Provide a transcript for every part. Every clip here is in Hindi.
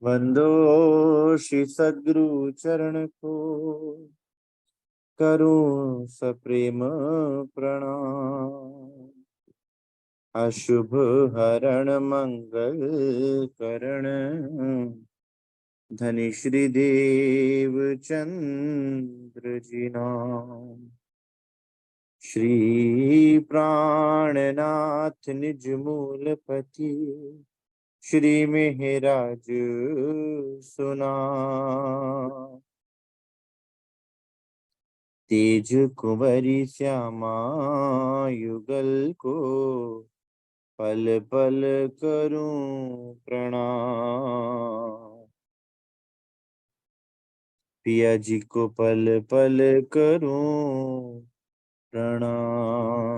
वंदो श्री सद्गुरु चरण को, करूं सप्रेम प्रणाम। अशुभ हरण मंगल करण, धनी श्री देव चंद्र जी नाम। श्री प्राणनाथ निज मूलपति, श्री मेहराज सुना। तेज कुंवरी श्यामा युगल को, पल पल करूं प्रणाम। पिया जी को पल पल करूं प्रणाम।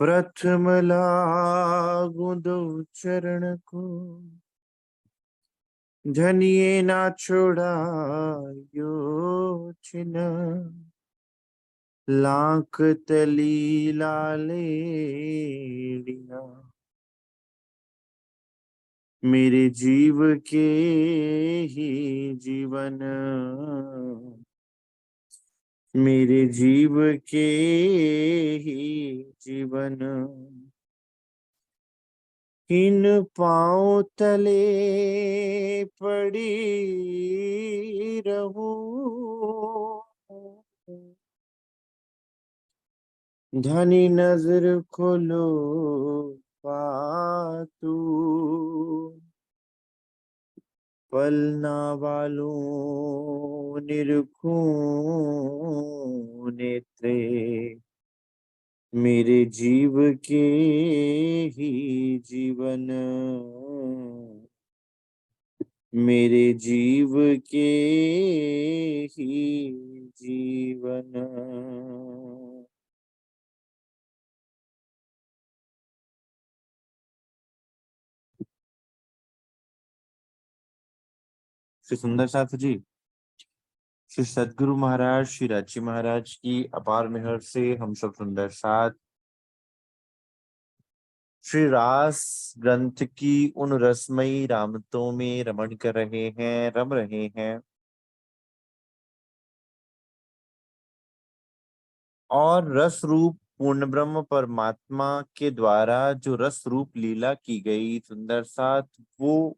प्रथम लागू दो चरण को, धनिये ना छोड़ायो छिन। लाख तली लालेड़िया, मेरे जीव के ही जीवन, मेरे जीव के ही जीवन। इन पांव तले पड़ी रहूं, धनी नजर खोलो पातू। पलना वालों निरखूं नेत्रे, मेरे जीव के ही जीवन, मेरे जीव के ही जीवन। श्री सुंदर साथ जी, श्री सद्गुरु महाराज श्री राची महाराज की अपार मेहर से हम सब सुंदर साथ श्री रास ग्रंथ की उन रसमयी रामतों में रमण कर रहे हैं, रम रहे हैं। और रस रूप पूर्ण ब्रह्म परमात्मा के द्वारा जो रस रूप लीला की गई सुंदर साथ, वो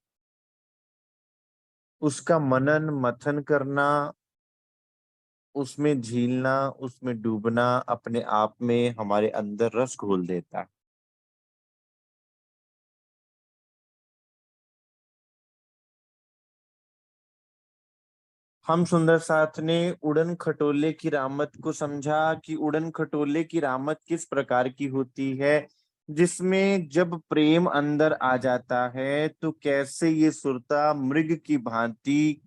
उसका मनन मथन करना, उसमें झीलना, उसमें डूबना अपने आप में हमारे अंदर रस घोल देता है। हम सुंदर साथ ने उड़न खटोले की रामत को समझा कि उड़न खटोले की रामत किस प्रकार की होती है, जिसमें जब प्रेम अंदर आ जाता है तो कैसे ये सुरता मृग की भांति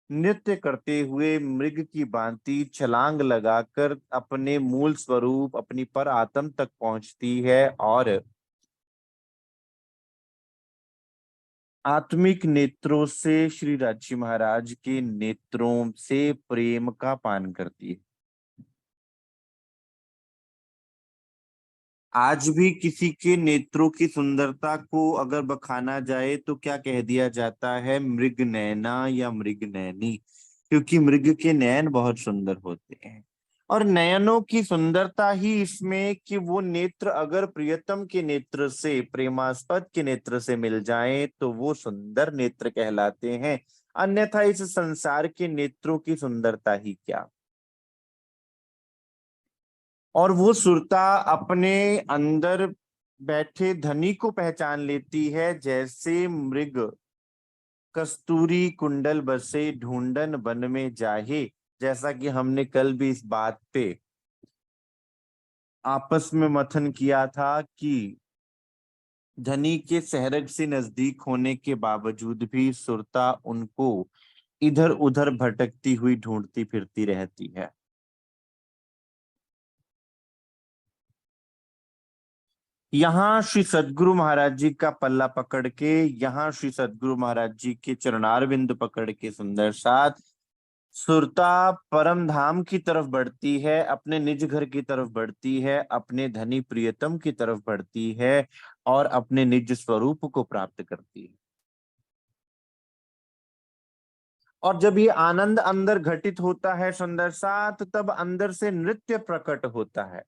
नृत्य करते हुए, मृग की भांति छलांग लगाकर अपने मूल स्वरूप अपनी पर आत्म तक पहुंचती है और आत्मिक नेत्रों से श्री राची महाराज के नेत्रों से प्रेम का पान करती है। आज भी किसी के नेत्रों की सुंदरता को अगर बखाना जाए तो क्या कह दिया जाता है, मृग नैना या मृग नैनी, क्योंकि मृग के नैन बहुत सुंदर होते हैं। और नयनों की सुंदरता ही इसमें कि वो नेत्र अगर प्रियतम के नेत्र से, प्रेमास्पद के नेत्र से मिल जाएं तो वो सुंदर नेत्र कहलाते हैं। अन्यथा इस संसार के नेत्रों की सुंदरता ही क्या। और वो सुरता अपने अंदर बैठे धनी को पहचान लेती है, जैसे मृग कस्तूरी कुंडल बसे ढूंढन वन में जाहे। जैसा कि हमने कल भी इस बात पे आपस में मथन किया था कि धनी के सहरग से नजदीक होने के बावजूद भी सुरता उनको इधर उधर भटकती हुई ढूंढती फिरती रहती है। यहाँ श्री सद्गुरु महाराज जी का पल्ला पकड़ के, यहाँ श्री सद्गुरु महाराज जी के चरणारविंद पकड़ के सुंदर साथ सुरता परम धाम की तरफ बढ़ती है, अपने निज घर की तरफ बढ़ती है, अपने धनी प्रियतम की तरफ बढ़ती है और अपने निज स्वरूप को प्राप्त करती है। और जब ये आनंद अंदर घटित होता है सुंदर साथ, तब अंदर से नृत्य प्रकट होता है।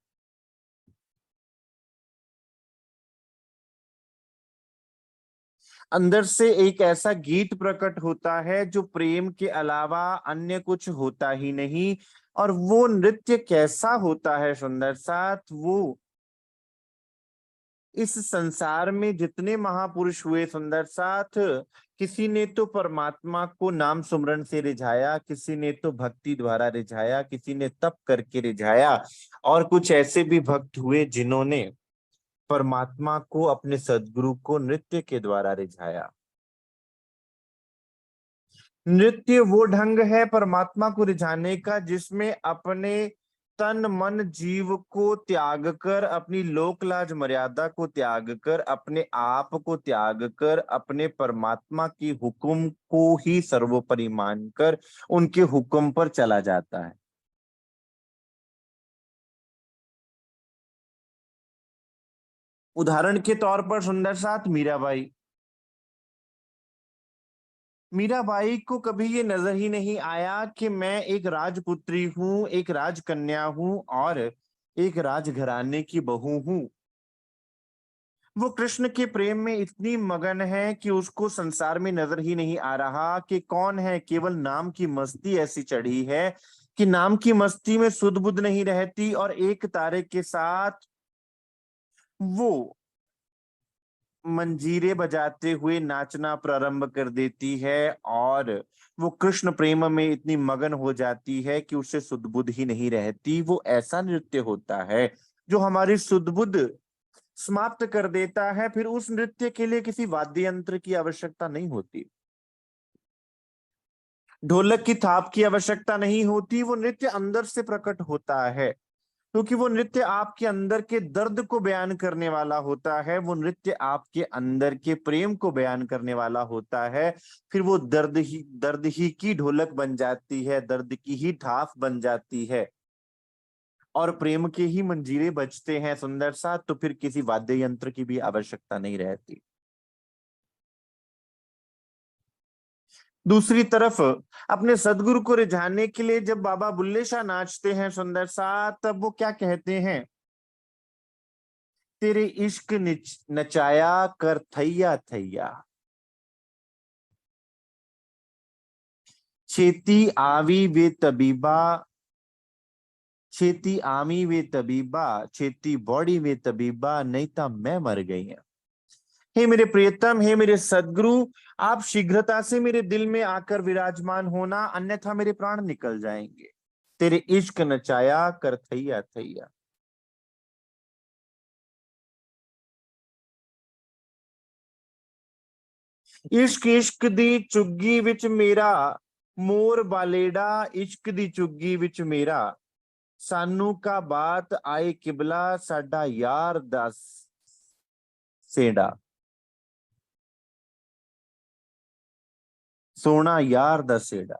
अंदर से एक ऐसा गीत प्रकट होता है जो प्रेम के अलावा अन्य कुछ होता ही नहीं। और वो नृत्य कैसा होता है सुंदर साथ, वो इस संसार में जितने महापुरुष हुए सुंदर साथ, किसी ने तो परमात्मा को नाम सुमरन से रिझाया, किसी ने तो भक्ति द्वारा रिझाया, किसी ने तप करके रिझाया, और कुछ ऐसे भी भक्त हुए जिन्होंने परमात्मा को, अपने सदगुरु को नृत्य के द्वारा रिझाया। नृत्य वो ढंग है परमात्मा को रिझाने का जिसमें अपने तन मन जीव को त्याग कर, अपनी लोक लाज मर्यादा को त्याग कर, अपने आप को त्याग कर, अपने परमात्मा की हुक्म को ही सर्वोपरि मानकर उनके हुक्म पर चला जाता है। उदाहरण के तौर पर सुंदर साथ मीराबाई। मीराबाई को कभी ये नजर ही नहीं आया कि मैं एक राजपुत्री हूं, एक राजकन्या हूं और एक राजघराने की बहू हूं। वो कृष्ण के प्रेम में इतनी मगन है कि उसको संसार में नजर ही नहीं आ रहा कि कौन है। केवल नाम की मस्ती ऐसी चढ़ी है कि नाम की मस्ती में सुध बुध नहीं रहती, और एक तारे के साथ वो मंजीरे बजाते हुए नाचना प्रारंभ कर देती है। और वो कृष्ण प्रेम में इतनी मगन हो जाती है कि उसे सुध-बुध ही नहीं रहती। वो ऐसा नृत्य होता है जो हमारी सुध-बुध समाप्त कर देता है। फिर उस नृत्य के लिए किसी वाद्य यंत्र की आवश्यकता नहीं होती, ढोलक की थाप की आवश्यकता नहीं होती। वो नृत्य अंदर से प्रकट होता है, क्योंकि वो नृत्य आपके अंदर के दर्द को बयान करने वाला होता है। वो नृत्य आपके अंदर के प्रेम को बयान करने वाला होता है। फिर वो दर्द ही की ढोलक बन जाती है, दर्द की ही थाप बन जाती है, और प्रेम के ही मंजीरे बजते हैं सुंदर सा। तो फिर किसी वाद्य यंत्र की भी आवश्यकता नहीं रहती। दूसरी तरफ अपने सदगुरु को रिझाने के लिए जब बाबा बुल्ले शाह नाचते हैं सुंदर सा, तब वो क्या कहते हैं? तेरे इश्क नचाया कर थैया थैया, छेती आवी वे तबीबा, छेती आमी वे तबीबा, छेती बॉडी वे तबीबा, नहीं तो मैं मर गई है। हे मेरे प्रियतम, हे मेरे सदगुरु, आप शीघ्रता से मेरे दिल में आकर विराजमान होना, अन्यथा मेरे प्राण निकल जाएंगे। तेरे इश्क नचाया कर थैया थैया। इश्क इश्क दी चुग्गी विच मेरा, मोर बालेडा इश्क दी चुग्गी विच मेरा, सानू का बात आए किबला साडा यार दस सेड़ा, सोना यार दा सेड़ा।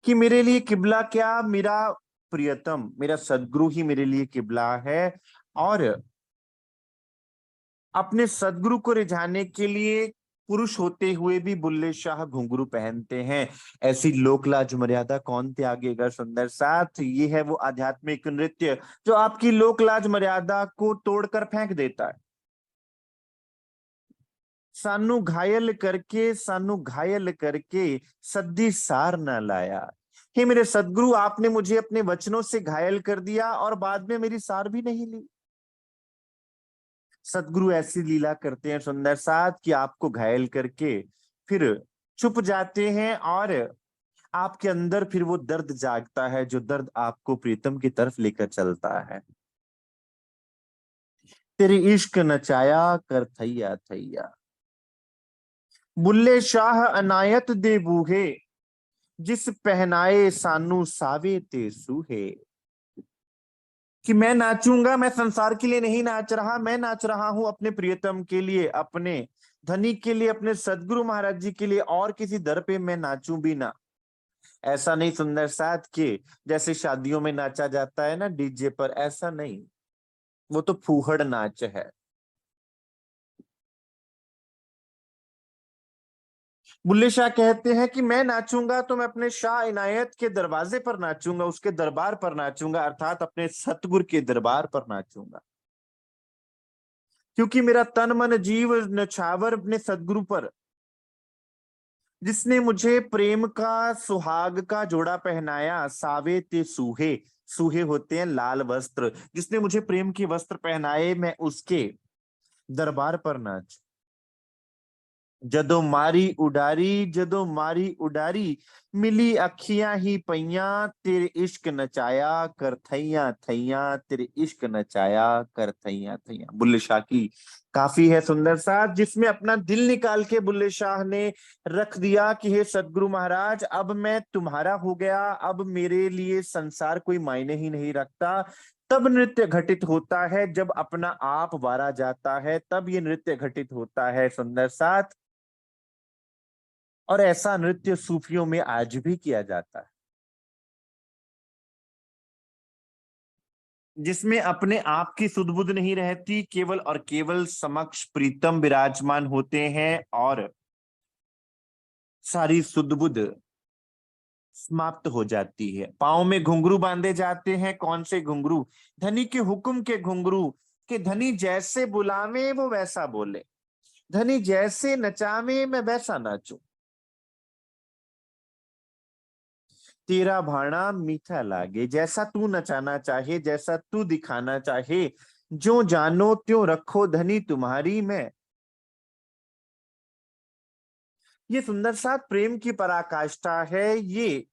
कि मेरे लिए किबला क्या, मेरा प्रियतम, मेरा सदगुरु ही मेरे लिए किबला है। और अपने सदगुरु को रिझाने के लिए पुरुष होते हुए भी बुल्ले शाह घुंघरू पहनते हैं। ऐसी लोक लाज मर्यादा कौन त्यागेगा सुंदर साथ। ये है वो आध्यात्मिक नृत्य जो आपकी लोक लाज मर्यादा को तोड़कर फेंक देता है। सानू घायल करके, सानू घायल करके सद्दी सार ना लाया। हे मेरे सदगुरु, आपने मुझे अपने वचनों से घायल कर दिया और बाद में मेरी सार भी नहीं ली। सदगुरु ऐसी लीला करते हैं सुंदर साथ कि आपको घायल करके फिर चुप जाते हैं, और आपके अंदर फिर वो दर्द जागता है जो दर्द आपको प्रीतम की तरफ लेकर चलता है। तेरे इश्क नचाया कर थैया थैया, बुल्ले शाह अनायत दे बूहे, जिस पहनाए सानू सावे ते सूहे। कि मैं नाचूंगा, मैं संसार के लिए नहीं नाच रहा, मैं नाच रहा हूं अपने प्रियतम के लिए, अपने धनी के लिए, अपने सदगुरु महाराज जी के लिए और किसी दर पे मैं नाचूं भी ना। ऐसा नहीं सुंदर साथ के जैसे शादियों में नाचा जाता है ना डीजे पर, ऐसा नहीं, वो तो फूहड़ नाच है। बुल्ले शाह कहते हैं कि मैं नाचूंगा तो मैं अपने शाह इनायत के दरवाजे पर नाचूंगा, उसके दरबार पर नाचूंगा, अर्थात अपने सतगुरु के दरबार पर नाचूंगा, क्योंकि मेरा तन मन जीव नछावर अपने सदगुरु पर, जिसने मुझे प्रेम का सुहाग का जोड़ा पहनाया, सावे ते सूहे, सूहे होते हैं लाल वस्त्र, जिसने मुझे प्रेम के वस्त्र पहनाए, मैं उसके दरबार पर नाच। जदों मारी उडारी, जदों मारी उडारी, मिली अखियां ही पईया, तेरे इश्क नचाया कर थैया थैया, तेरे इश्क नचाया कर थैया थैया। बुल्ले शाह की काफी है सुंदर साथ, जिसमें अपना दिल निकाल के बुल्ले शाह ने रख दिया कि हे सदगुरु महाराज, अब मैं तुम्हारा हो गया, अब मेरे लिए संसार कोई मायने ही नहीं रखता। तब नृत्य घटित होता है जब अपना आप वारा जाता है, तब ये नृत्य घटित होता है सुंदर साथ। और ऐसा नृत्य सूफियों में आज भी किया जाता है, जिसमें अपने आप की सुध बुध नहीं रहती, केवल और केवल समक्ष प्रीतम विराजमान होते हैं और सारी सुध बुध समाप्त हो जाती है। पांव में घुंघरू बांधे जाते हैं, कौन से घुंघरू? धनी के हुक्म के घुंघरू, कि धनी जैसे बुलावे वो वैसा बोले, धनी जैसे नचावे मैं वैसा नाचूं, तेरा भाना मीठा लागे, जैसा तू नचाना चाहे, जैसा तू दिखाना चाहे, जो जानो त्यों रखो धनी तुम्हारी मैं। ये सुंदर सा प्रेम की पराकाष्ठा है, ये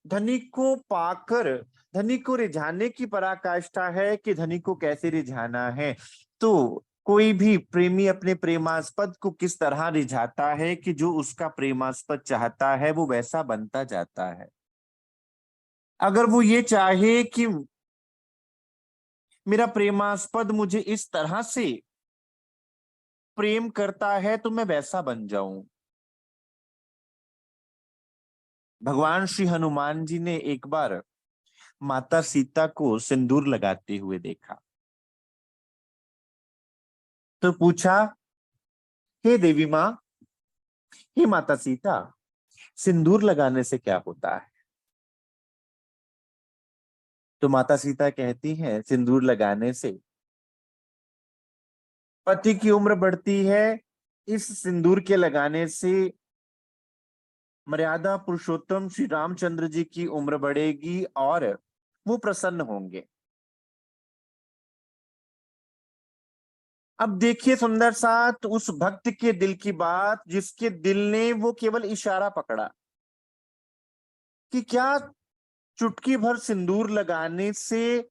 धनी को पाकर धनी को रिझाने की पराकाष्ठा है, कि धनी को कैसे रिझाना है। तो कोई भी प्रेमी अपने प्रेमास्पद को किस तरह रिझाता है कि जो उसका प्रेमास्पद चाहता है वो वैसा बनता जाता है। अगर वो ये चाहे कि मेरा प्रेमास्पद मुझे इस तरह से प्रेम करता है तो मैं वैसा बन जाऊं। भगवान श्री हनुमान जी ने एक बार माता सीता को सिंदूर लगाते हुए देखा, तो पूछा, हे देवी माँ, हे माता सीता, सिंदूर लगाने से क्या होता है? तो माता सीता कहती हैं, सिंदूर लगाने से पति की उम्र बढ़ती है, इस सिंदूर के लगाने से मर्यादा पुरुषोत्तम श्री रामचंद्र जी की उम्र बढ़ेगी और वो प्रसन्न होंगे। अब देखिए सुंदर साथ उस भक्त के दिल की बात, जिसके दिल ने वो केवल इशारा पकड़ा कि क्या चुटकी भर सिंदूर लगाने से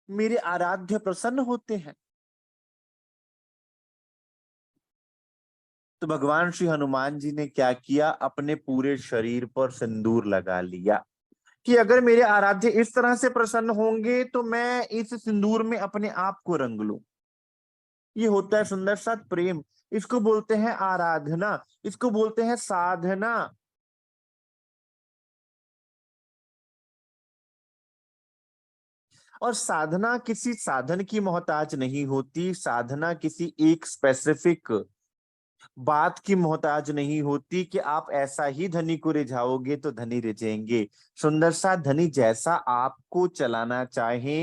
मेरे आराध्य प्रसन्न होते हैं। तो भगवान श्री हनुमान जी ने क्या किया, अपने पूरे शरीर पर सिंदूर लगा लिया, कि अगर मेरे आराध्य इस तरह से प्रसन्न होंगे तो मैं इस सिंदूर में अपने आप को रंग लूं। ये होता है सुंदर सा प्रेम, इसको बोलते हैं आराधना, इसको बोलते हैं साधना। और साधना किसी साधन की मोहताज नहीं होती, साधना किसी एक स्पेसिफिक बात की मोहताज नहीं होती कि आप ऐसा ही धनी को रिझाओगे तो धनी रिझेंगे। सुंदर सा धनी जैसा आपको चलाना चाहे,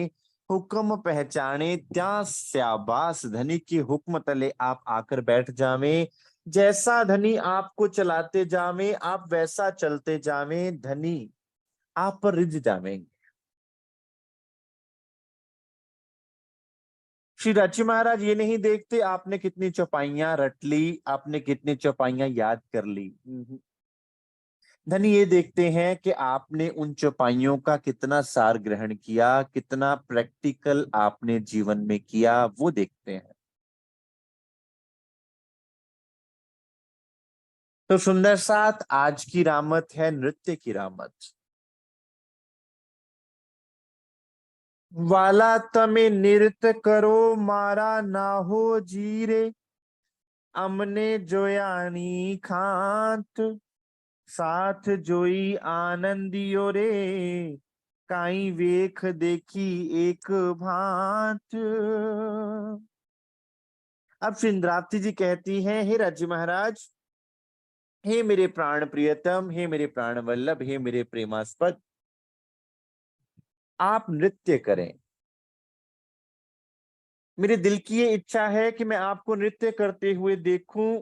हुक्म पहचाने त्या स्याबास, धनी के हुक्म तले आप आकर बैठ जावे, जैसा धनी आपको चलाते जावे आप वैसा चलते जावे, धनी आप पर रिझ जावेंगे। श्री राची महाराज ये नहीं देखते आपने कितनी चौपाइयां रट ली, आपने कितनी चौपाइयां याद कर ली। धनी ये देखते हैं कि आपने उन चौपाइयों का कितना सार ग्रहण किया, कितना प्रैक्टिकल आपने जीवन में किया, वो देखते हैं। तो सुंदर साथ आज की रामत है नृत्य की रामत। वाला तमे नृत्य करो मारा ना हो जीरे, अमने जोयानी खांत, साथ जोई आनंदियो रे, काई वेख देखी एक भांत। अब श्री इंद्रावती जी कहती हैं, हे राज्य महाराज, हे मेरे प्राण प्रियतम, हे मेरे प्राण वल्लभ, हे मेरे प्रेमास्पद, आप नृत्य करें। मेरे दिल की ये इच्छा है कि मैं आपको नृत्य करते हुए देखूं।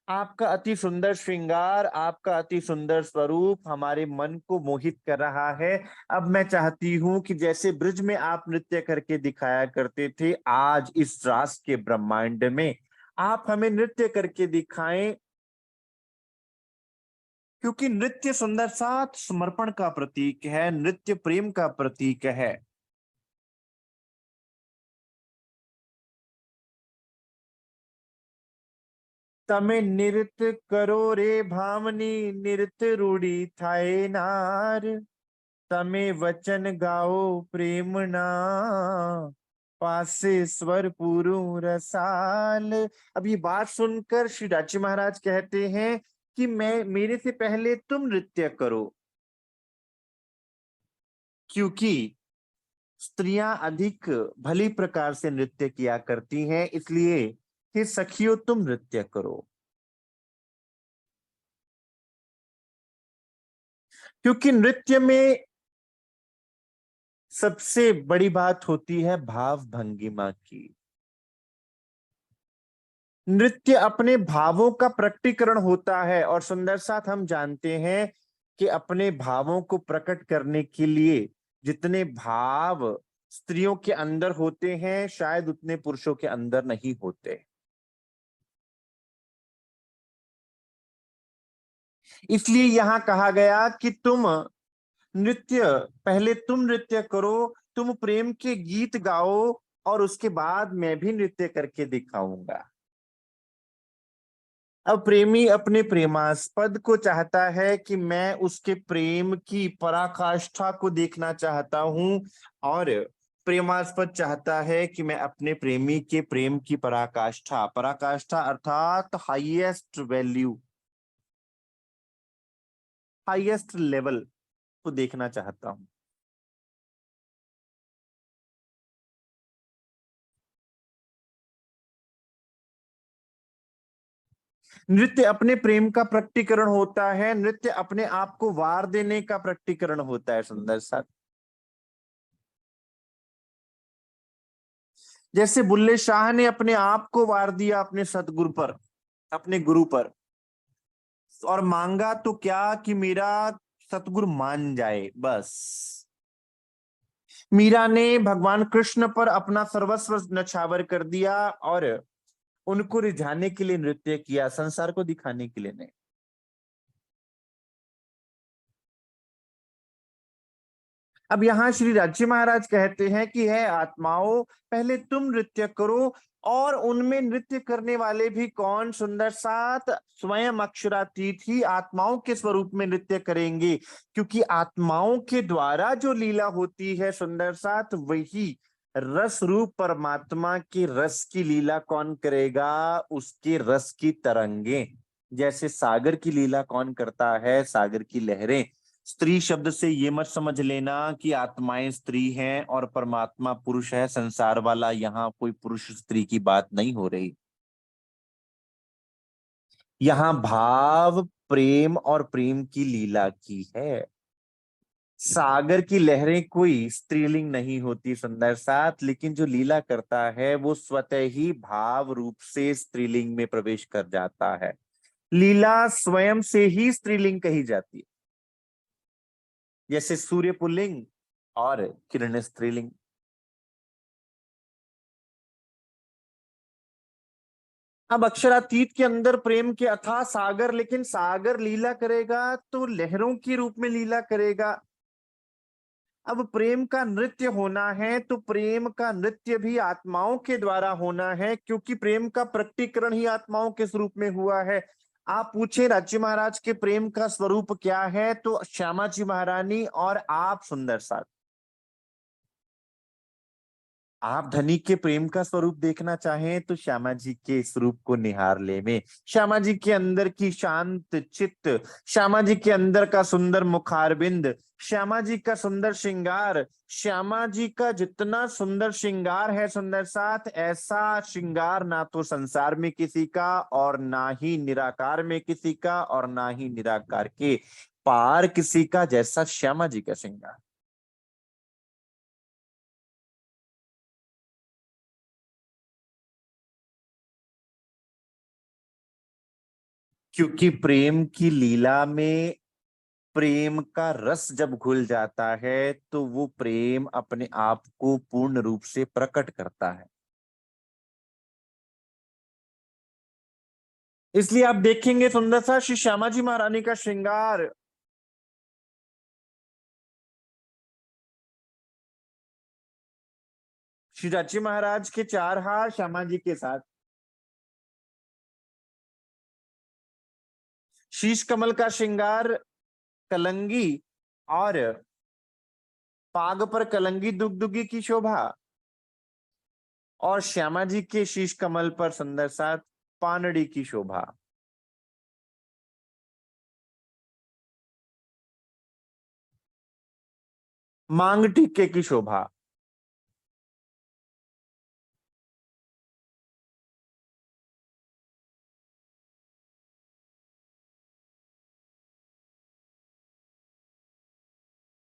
आपका अति सुंदर श्रृंगार, आपका अति सुंदर स्वरूप हमारे मन को मोहित कर रहा है। अब मैं चाहती हूं कि जैसे ब्रिज में आप नृत्य करके दिखाया करते थे, आज इस रास के ब्रह्मांड में आप हमें नृत्य करके दिखाएं, क्योंकि नृत्य सुंदर साथ समर्पण का प्रतीक है, नृत्य प्रेम का प्रतीक है। तमे नृत्य करो रे भामनी, नृत्य रूढ़ी थाए नार, तमे वचन गाओ प्रेम ना, पासे स्वर पुरु रसाल। अब ये बात सुनकर श्री राची महाराज कहते हैं कि मैं, मेरे से पहले तुम नृत्य करो, क्योंकि स्त्रियां अधिक भली प्रकार से नृत्य किया करती हैं, इसलिए हे सखियों तुम नृत्य करो। क्योंकि नृत्य में सबसे बड़ी बात होती है भाव भंगिमा की। नृत्य अपने भावों का प्रकटीकरण होता है, और सुंदर साथ हम जानते हैं कि अपने भावों को प्रकट करने के लिए जितने भाव स्त्रियों के अंदर होते हैं, शायद उतने पुरुषों के अंदर नहीं होते। इसलिए यहां कहा गया कि तुम नृत्य, पहले तुम नृत्य करो, तुम प्रेम के गीत गाओ, और उसके बाद मैं भी नृत्य करके दिखाऊंगा। अब प्रेमी अपने प्रेमास्पद को चाहता है कि मैं उसके प्रेम की पराकाष्ठा को देखना चाहता हूं, और प्रेमास्पद चाहता है कि मैं अपने प्रेमी के प्रेम की पराकाष्ठा, पराकाष्ठा अर्थात हाईएस्ट वैल्यू, हाईएस्ट लेवल को देखना चाहता हूं। नृत्य अपने प्रेम का प्रकटीकरण होता है, नृत्य अपने आप को वार देने का प्रकटीकरण होता है। सुंदर सा, जैसे बुल्ले शाह ने अपने आप को वार दिया अपने सतगुरु पर, अपने गुरु पर, और मांगा तो क्या कि मेरा सतगुरु मान जाए बस। मीरा ने भगवान कृष्ण पर अपना सर्वस्व नछावर कर दिया, और उनको रिझाने के लिए नृत्य किया, संसार को दिखाने के लिए नहीं। अब यहाँ श्री राज्य महाराज कहते हैं कि है आत्माओं, पहले तुम नृत्य करो, और उनमें नृत्य करने वाले भी कौन? सुंदर साथ स्वयं अक्षरातीत ही आत्माओं के स्वरूप में नृत्य करेंगे, क्योंकि आत्माओं के द्वारा जो लीला होती है सुंदर साथ, वही रस रूप परमात्मा के रस की लीला कौन करेगा? उसके रस की तरंगे। जैसे सागर की लीला कौन करता है? सागर की लहरें। स्त्री शब्द से ये मत समझ लेना कि आत्माएं स्त्री हैं और परमात्मा पुरुष है, संसार वाला, यहाँ कोई पुरुष स्त्री की बात नहीं हो रही। यहाँ भाव प्रेम और प्रेम की लीला की है। सागर की लहरें कोई स्त्रीलिंग नहीं होती सुंदर साथ, लेकिन जो लीला करता है वो स्वतः ही भाव रूप से स्त्रीलिंग में प्रवेश कर जाता है। लीला स्वयं से ही स्त्रीलिंग कही जाती है, जैसे सूर्य पुल्लिंग और किरण स्त्रीलिंग। अब अक्षरातीत के अंदर प्रेम के अथाह सागर, लेकिन सागर लीला करेगा तो लहरों के रूप में लीला करेगा। अब प्रेम का नृत्य होना है तो प्रेम का नृत्य भी आत्माओं के द्वारा होना है, क्योंकि प्रेम का प्रकटीकरण ही आत्माओं के स्वरूप में हुआ है। आप पूछे राज्य महाराज के प्रेम का स्वरूप क्या है, तो श्यामा जी महारानी और आप सुंदर साथ। आप धनी के प्रेम का स्वरूप देखना चाहें तो श्यामा जी के स्वरूप को निहार ले में। श्यामा जी के अंदर की शांत चित्त, श्यामा जी के अंदर का सुंदर मुखारबिंद, श्यामा जी का सुंदर श्रृंगार, श्यामा जी का जितना सुंदर श्रृंगार है सुंदर साथ, ऐसा श्रृंगार ना तो संसार में किसी का, और ना ही निराकार में किसी का, और ना ही निराकार के पार किसी का जैसा श्यामा जी का श्रृंगार। क्योंकि प्रेम की लीला में प्रेम का रस जब घुल जाता है तो वो प्रेम अपने आप को पूर्ण रूप से प्रकट करता है। इसलिए आप देखेंगे सुंदर सा श्री श्यामा जी महारानी का श्रृंगार, श्री राची महाराज के चार हार श्यामा जी के साथ, शीश कमल का श्रृंगार कलंगी, और पाग पर कलंगी दुगदुगी की शोभा, और श्यामा जी के शीश कमल पर सुंदर साथ पानड़ी की शोभा। मांग टीके की शोभा।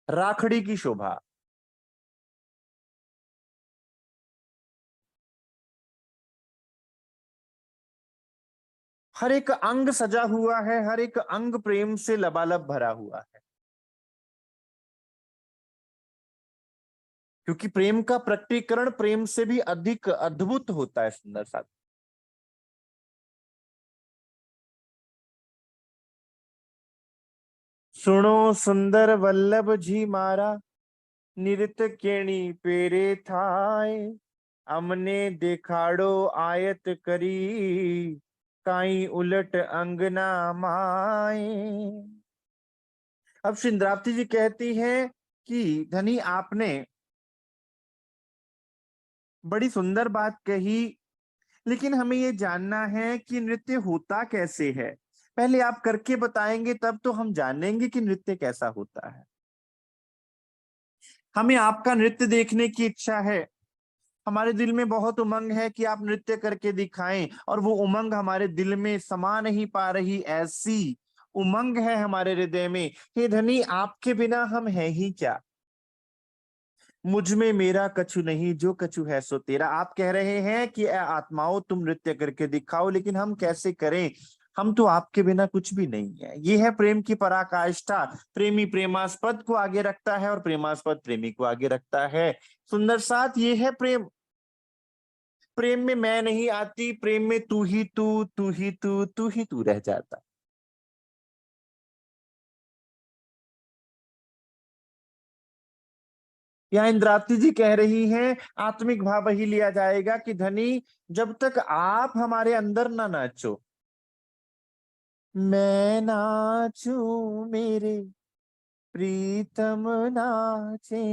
राखड़ी की शोभा। हर एक अंग सजा हुआ है, हर एक अंग प्रेम से लबालब भरा हुआ है। क्योंकि प्रेम का प्रकटीकरण प्रेम से भी अधिक अद्भुत होता है सुंदर साथ। सुनो सुंदर वल्लभ जी मारा, निरत केणी पेरे थाए, अमने देखाड़ो आयत करी, काई उलट अंगना माए। अब श्री जी कहती हैं कि धनी आपने बड़ी सुंदर बात कही, लेकिन हमें ये जानना है कि नृत्य होता कैसे है। पहले आप करके बताएंगे तब तो हम जानेंगे कि नृत्य कैसा होता है। हमें आपका नृत्य देखने की इच्छा है, हमारे दिल में बहुत उमंग है कि आप नृत्य करके दिखाएं, और वो उमंग हमारे दिल में समा नहीं पा रही, ऐसी उमंग है हमारे हृदय में। हे धनी, आपके बिना हम हैं ही क्या। मुझ में मेरा कछु नहीं, जो कछु है सो तेरा। आप कह रहे हैं कि ए आत्माओं तुम नृत्य करके दिखाओ, लेकिन हम कैसे करें, हम तो आपके बिना कुछ भी नहीं है। ये है प्रेम की पराकाष्ठा। प्रेमी प्रेमास्पद को आगे रखता है और प्रेमास्पद प्रेमी को आगे रखता है। सुंदर साथ ये है प्रेम। प्रेम में मैं नहीं आती, प्रेम में तू ही तू, तू ही तू, तू ही तू रह जाता। यहाँ इंद्रावती जी कह रही हैं आत्मिक भाव ही लिया जाएगा कि धनी, जब तक आप हमारे अंदर ना नाचो, मैं नाचूं मेरे प्रीतम नाचे,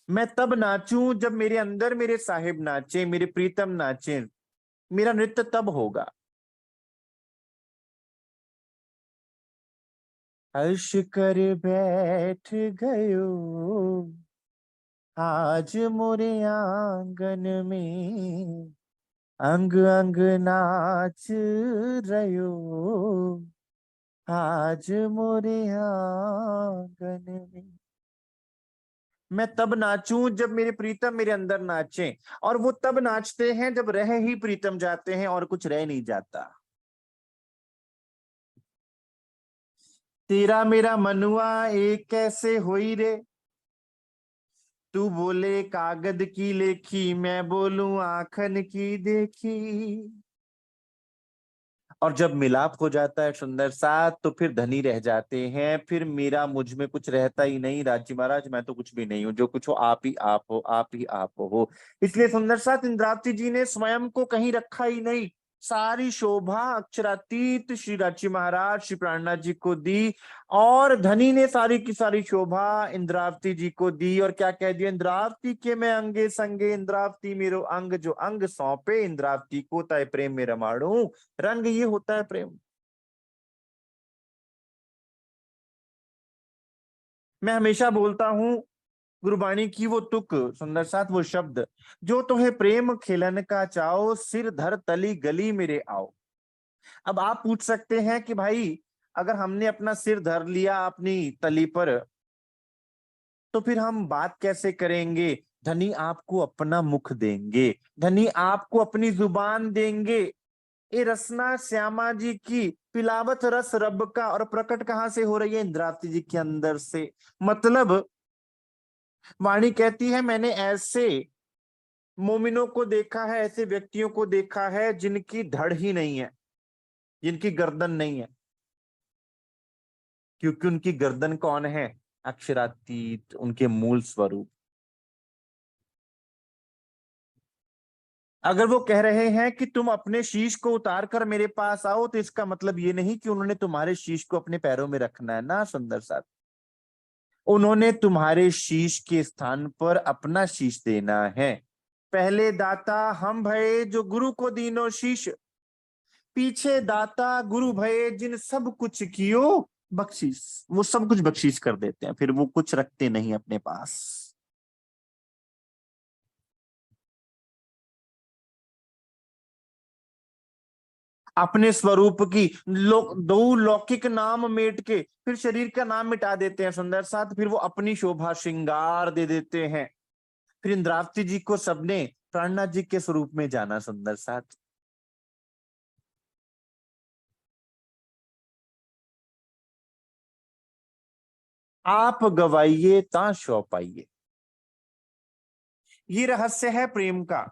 मैं तब नाचूं जब मेरे अंदर मेरे साहिब नाचे, मेरे प्रीतम नाचे, मेरा नृत्य तब होगा। हर्ष कर बैठ गयो आज मोरे आंगन में, अंग अंग नाच रयो आज मोरे आंगन में। मैं तब नाचूं जब मेरे प्रीतम मेरे अंदर नाचे, और वो तब नाचते हैं जब रह ही प्रीतम जाते हैं और कुछ रह नहीं जाता। तेरा मेरा मनुआ एक कैसे होई रे, तू बोले कागद की लेखी, मैं बोलूं आखन की देखी। और जब मिलाप हो जाता है सुंदर साथ, तो फिर धनी रह जाते हैं, फिर मेरा मुझ में कुछ रहता ही नहीं। राजी महाराज मैं तो कुछ भी नहीं हूं, जो कुछ हो आप ही आप हो, आप ही आप हो। इसलिए सुंदर साथ इंद्रावती जी ने स्वयं को कहीं रखा ही नहीं। सारी शोभा अक्षरातीत श्री रांची महाराज श्री प्राणनाथ जी को दी, और धनी ने सारी की सारी शोभा इंद्रावती जी को दी। और क्या कह दिया, इंद्रावती के मैं अंगे संगे, इंद्रावती मेरो अंग जो अंग सौंपे, इंद्रावती को तय प्रेम में रमाड़ू रंग। ये होता है प्रेम। मैं हमेशा बोलता हूं, गुरबाणी की वो तुक सुंदर साथ वो शब्द, जो तुम्हें प्रेम खिलन का चाओ, सिर धर तली गली मेरे आओ। अब आप पूछ सकते हैं कि भाई, अगर हमने अपना सिर धर लिया अपनी तली पर, तो फिर हम बात कैसे करेंगे? धनी आपको अपना मुख देंगे, धनी आपको अपनी जुबान देंगे। ये रसना श्यामा जी की पिलावत रस रब का, और प्रकट कहां से हो रही है? इंद्रावती जी के अंदर से। मतलब वाणी कहती है, मैंने ऐसे मोमिनों को देखा है, ऐसे व्यक्तियों को देखा है जिनकी धड़ ही नहीं है, जिनकी गर्दन नहीं है। क्योंकि उनकी गर्दन कौन है? अक्षरातीत, उनके मूल स्वरूप। अगर वो कह रहे हैं कि तुम अपने शीश को उतार कर मेरे पास आओ, तो इसका मतलब ये नहीं कि उन्होंने तुम्हारे शीश को अपने पैरों में रखना है ना सुंदर साथ। उन्होंने तुम्हारे शीश के स्थान पर अपना शीश देना है। पहले दाता हम भये जो गुरु को दीनो शीश, पीछे दाता गुरु भये जिन सब कुछ कियो बख्शीश। वो सब कुछ बख्शीश कर देते हैं, फिर वो कुछ रखते नहीं अपने पास। अपने स्वरूप की दो लौकिक नाम मेट के फिर शरीर का नाम मिटा देते हैं सुंदर साथ। फिर वो अपनी शोभा श्रृंगार दे देते हैं। फिर इंद्रावती जी को सबने प्राणनाथ जी के स्वरूप में जाना सुंदर साथ। आप गवाइए ता शौ पाइए। ये रहस्य है प्रेम का।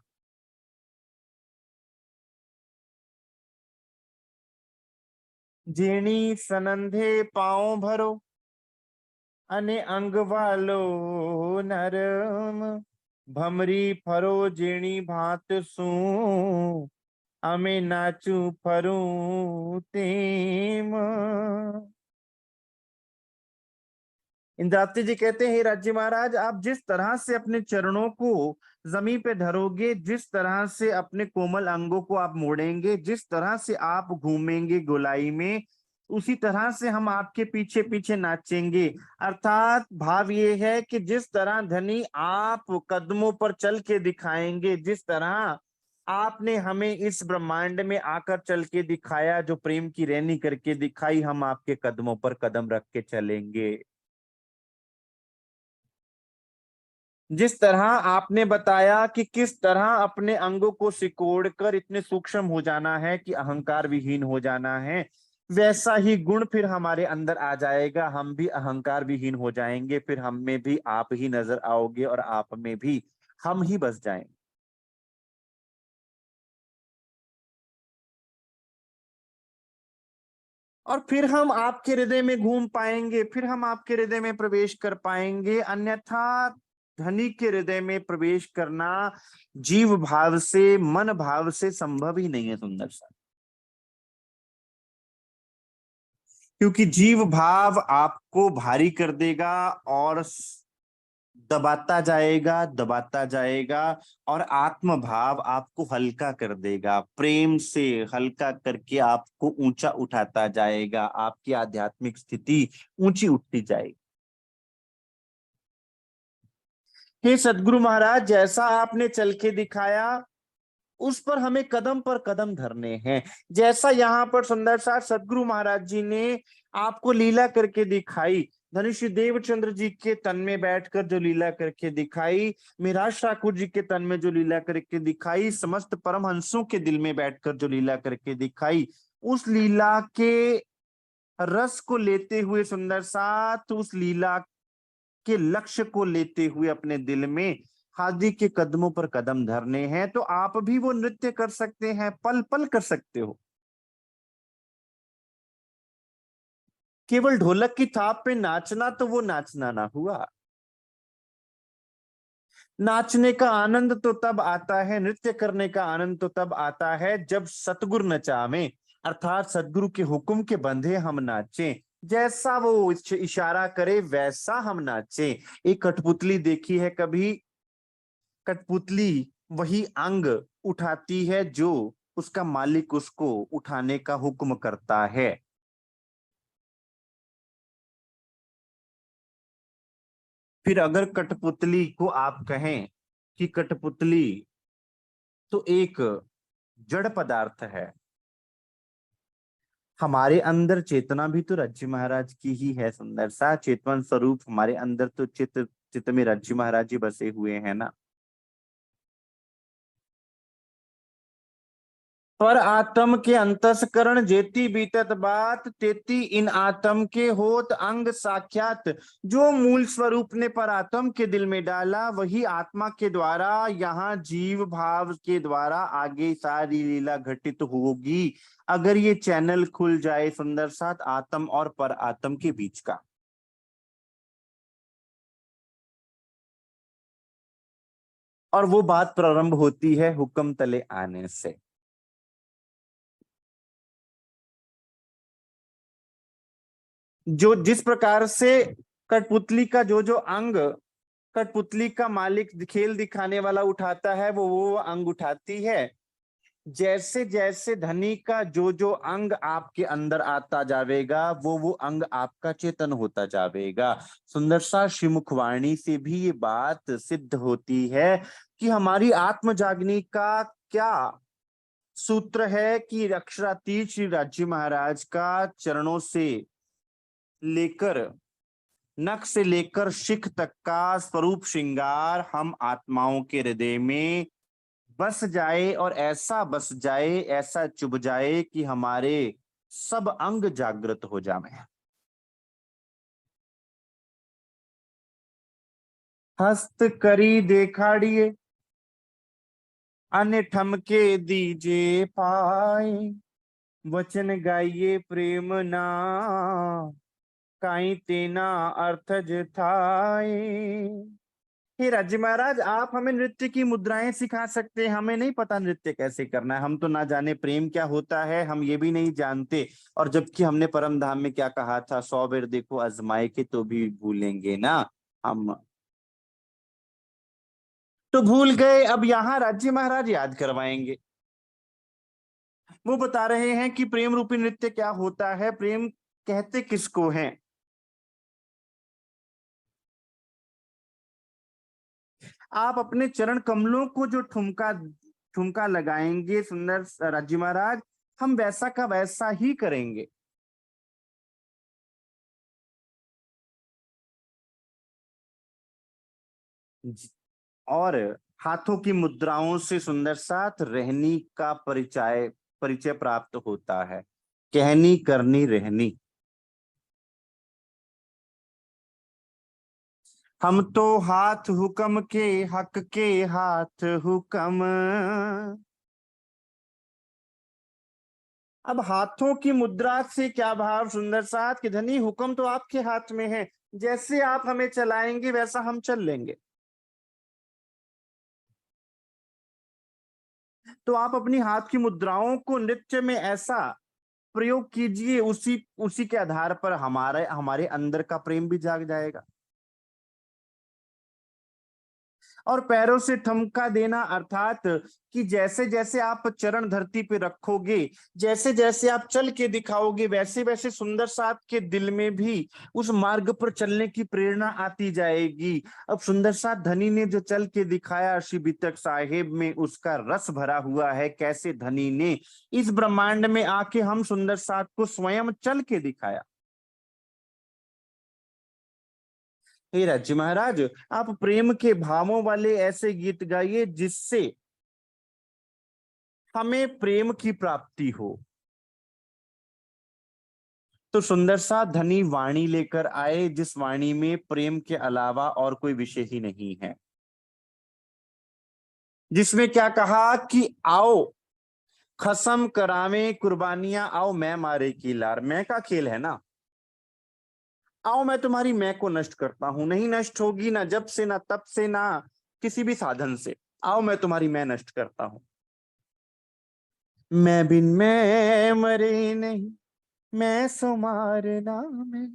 जेणी सनंधे पाओ भरो, अने अंग वालो नरम, भमरी फरो जेणी भात सू, अमे नाचू फरू तेम। इंद्रावती जी कहते हैं, हे राज्य महाराज, आप जिस तरह से अपने चरणों को जमीन पे धरोगे, जिस तरह से अपने कोमल अंगों को आप मोड़ेंगे, जिस तरह से आप घूमेंगे गोलाई में, उसी तरह से हम आपके पीछे पीछे नाचेंगे। अर्थात भाव ये है कि जिस तरह धनी आप कदमों पर चल के दिखाएंगे, जिस तरह आपने हमें इस ब्रह्मांड में आकर चल के दिखाया, जो प्रेम की रैनी करके दिखाई, हम आपके कदमों पर कदम रख के चलेंगे। जिस तरह आपने बताया कि किस तरह अपने अंगों को सिकोड़ कर इतने सूक्ष्म हो जाना है कि अहंकार विहीन हो जाना है, वैसा ही गुण फिर हमारे अंदर आ जाएगा। हम भी अहंकार विहीन हो जाएंगे, फिर हम में भी आप ही नजर आओगे और आप में भी हम ही बस जाएंगे। और फिर हम आपके हृदय में घूम पाएंगे, फिर हम आपके हृदय में प्रवेश कर पाएंगे। अन्यथा धनी के हृदय में प्रवेश करना जीव भाव से, मन भाव से संभव ही नहीं है सुंदर सा। क्योंकि जीव भाव आपको भारी कर देगा और दबाता जाएगा, दबाता जाएगा, और आत्म भाव आपको हल्का कर देगा, प्रेम से हल्का करके आपको ऊंचा उठाता जाएगा, आपकी आध्यात्मिक स्थिति ऊंची उठती जाएगी। हे सदगुरु महाराज, जैसा आपने चल के दिखाया, उस पर हमें कदम पर कदम धरने हैं। जैसा यहाँ पर सुंदर सा सदगुरु महाराज जी ने आपको लीला करके दिखाई, धनुषी देवचंद्र जी के तन में बैठकर जो लीला करके दिखाई, मिराज ठाकुर जी के तन में जो लीला करके दिखाई, समस्त परमहंसों के दिल में बैठकर जो लीला करके दिखाई, उस लीला के रस को लेते हुए सुंदर साथ, उस लीला के लक्ष्य को लेते हुए अपने दिल में हादी के कदमों पर कदम धरने हैं, तो आप भी वो नृत्य कर सकते हैं, पल पल कर सकते हो। केवल ढोलक की थाप पे नाचना तो वो नाचना ना हुआ। नाचने का आनंद तो तब आता है, नृत्य करने का आनंद तो तब आता है जब सतगुरु नचावे, अर्थात सदगुरु के हुक्म के बंधे हम नाचें, जैसा वो इशारा करे वैसा हम नाचें। एक कठपुतली देखी है कभी? कठपुतली वही अंग उठाती है जो उसका मालिक उसको उठाने का हुक्म करता है। फिर अगर कठपुतली को आप कहें कि कठपुतली तो एक जड़ पदार्थ है, हमारे अंदर चेतना भी तो राज्य महाराज की ही है। सुंदर सा चेतन स्वरूप हमारे अंदर तो चित्त चित्त में राज्य महाराज जी बसे हुए हैं ना। पर आत्म के अंतस्करण जेती बीतत बात, तेती इन आत्म के होत अंग साक्षात। जो मूल स्वरूप ने पर आत्म के दिल में डाला, वही आत्मा के द्वारा यहाँ जीव भाव के द्वारा आगे सारी लीला घटित होगी। अगर ये चैनल खुल जाए सुंदर साथ आत्म और पर आत्म के बीच का, और वो बात प्रारंभ होती है हुक्म तले आने से। जो जिस प्रकार से कठपुतली का जो जो अंग कठपुतली का मालिक खेल दिखाने वाला उठाता है, वो अंग उठाती है। जैसे जैसे धनी का जो जो अंग आपके अंदर आता जाएगा, वो अंग आपका चेतन होता जाएगा। सुंदर सा श्रीमुखवाणी से भी ये बात सिद्ध होती है कि हमारी आत्म जागने का क्या सूत्र है कि अक्षरातीत श्री राज्य महाराज का चरणों से लेकर नख से लेकर शिख तक का स्वरूप श्रृंगार हम आत्माओं के हृदय में बस जाए, और ऐसा बस जाए, ऐसा चुभ जाए कि हमारे सब अंग जागृत हो जाए। हस्त करी देखाड़िए अन्य ठमके दीजे पाए, वचन गाइए प्रेम ना काई तेना अर्थ जथाए। हे राज्य महाराज, आप हमें नृत्य की मुद्राएं सिखा सकते हैं, हमें नहीं पता नृत्य कैसे करना है, हम तो ना जाने प्रेम क्या होता है, हम ये भी नहीं जानते। और जबकि हमने परम धाम में क्या कहा था, 100 बार देखो आजमाए के तो भी भूलेंगे ना हम। तो भूल गए, अब यहाँ राज्य महाराज याद करवाएंगे। वो बता रहे हैं कि प्रेम रूपी नृत्य क्या होता है, प्रेम कहते किसको हैं। आप अपने चरण कमलों को जो ठुमका ठुमका लगाएंगे सुंदर राज्य महाराज, हम वैसा का वैसा ही करेंगे। और हाथों की मुद्राओं से सुंदर साथ रहनी का परिचय परिचय प्राप्त होता है। कहनी करनी रहनी। हम तो हाथ हुक्म के हक के हाथ हुक्म। अब हाथों की मुद्रा से क्या भाव सुंदर साथ कि धनी हुक्म तो आपके हाथ में है, जैसे आप हमें चलाएंगे वैसा हम चल लेंगे। तो आप अपनी हाथ की मुद्राओं को नृत्य में ऐसा प्रयोग कीजिए, उसी उसी के आधार पर हमारे हमारे अंदर का प्रेम भी जाग जाएगा। और पैरों से ठमका देना अर्थात कि जैसे जैसे आप चरण धरती पे रखोगे, जैसे जैसे आप चल के दिखाओगे, वैसे वैसे सुंदर सा आपके दिल में भी उस मार्ग पर चलने की प्रेरणा आती जाएगी। अब सुंदर सा धनी ने जो चल के दिखाया श्री बीतक साहेब में, उसका रस भरा हुआ है। कैसे धनी ने इस ब्रह्मांड में आके हम सुंदर साथ को स्वयं चल के दिखाया। हे राज्य महाराज, आप प्रेम के भावों वाले ऐसे गीत गाइए जिससे हमें प्रेम की प्राप्ति हो। तो सुंदर सा धनी वाणी लेकर आए, जिस वाणी में प्रेम के अलावा और कोई विषय ही नहीं है। जिसमें क्या कहा कि आओ खसम करावे कुर्बानियां, आओ मैं मारे की लार। मैं का खेल है ना, आओ मैं तुम्हारी मैं को नष्ट करता हूं। नहीं नष्ट होगी, ना जब से ना तब से ना किसी भी साधन से। आओ मैं तुम्हारी मैं नष्ट करता हूं। मैं बिन मैं मरे नहीं, मैं सुमार नाम है,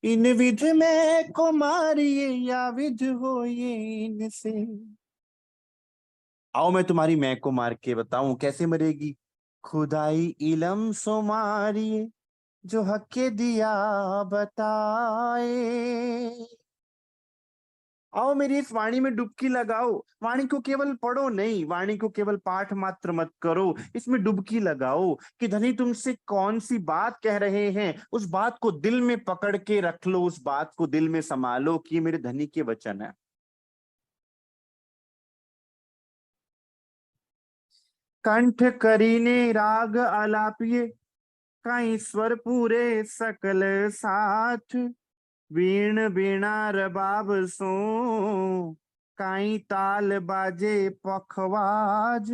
इन विध में को मारिए या विध हो ये इनसे। आओ मैं तुम्हारी मैं को मार के बताऊं कैसे मरेगी। खुदाई इलम सो मारिए, जो हक दिया बताए। आओ मेरी इस वाणी में डुबकी लगाओ। वाणी को केवल पढ़ो नहीं, वाणी को केवल पाठ मात्र मत करो, इसमें डुबकी लगाओ कि धनी तुमसे कौन सी बात कह रहे हैं, उस बात को दिल में पकड़ के रख लो, उस बात को दिल में संभालो कि ये मेरे धनी के वचन है। कंठ करीने राग आलापिए, काई स्वर पूरे सकल साथ, वीण वीणा रबाब सो, काई ताल बाजे पखवाज।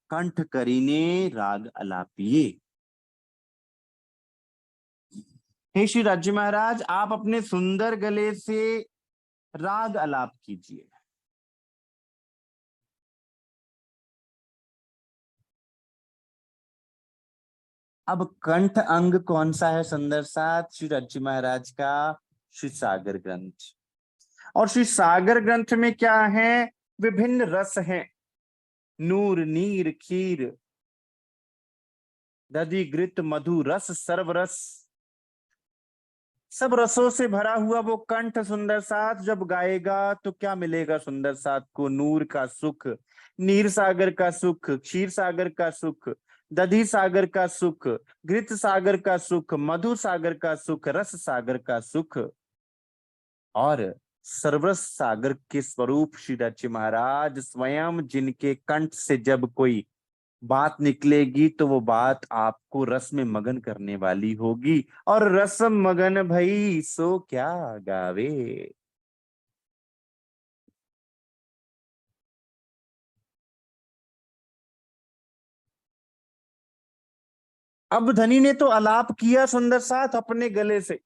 कंठ करीने राग अलापिए। हे श्री राज्य महाराज, आप अपने सुंदर गले से राग अलाप कीजिए। अब कंठ अंग कौन सा है सुंदर साथ श्री राज्य महाराज का? श्री सागर ग्रंथ। और श्री सागर ग्रंथ में क्या है? विभिन्न रस हैं, नूर नीर खीर दधि घृत मधु रस सर्व रस। सब रसों से भरा हुआ वो कंठ सुंदर साथ जब गाएगा तो क्या मिलेगा सुंदर साथ को? नूर का सुख, नीर सागर का सुख, क्षीर सागर का सुख, दधी सागर का सुख, घृत सागर का सुख, मधु सागर का सुख, रस सागर का सुख। और सर्वरस सागर के स्वरूप श्री राज्य महाराज स्वयं, जिनके कंठ से जब कोई बात निकलेगी तो वो बात आपको रस में मगन करने वाली होगी। और रस मगन भई सो क्या गावे। अब धनी ने तो आलाप किया सुंदर साथ अपने गले से,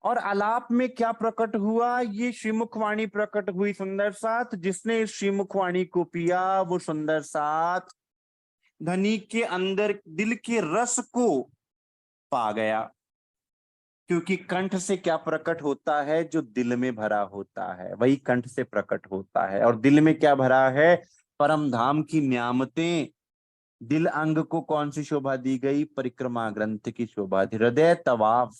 और आलाप में क्या प्रकट हुआ? ये श्रीमुखवाणी प्रकट हुई सुंदर साथ। जिसने इस श्रीमुखवाणी को पिया वो सुंदर साथ धनी के अंदर दिल के रस को पा गया। क्योंकि कंठ से क्या प्रकट होता है? जो दिल में भरा होता है वही कंठ से प्रकट होता है। और दिल में क्या भरा है? परम धाम की न्यामतें। दिल अंग को कौन सी शोभा दी गई? परिक्रमा ग्रंथ की शोभा दी। हृदय तवाफ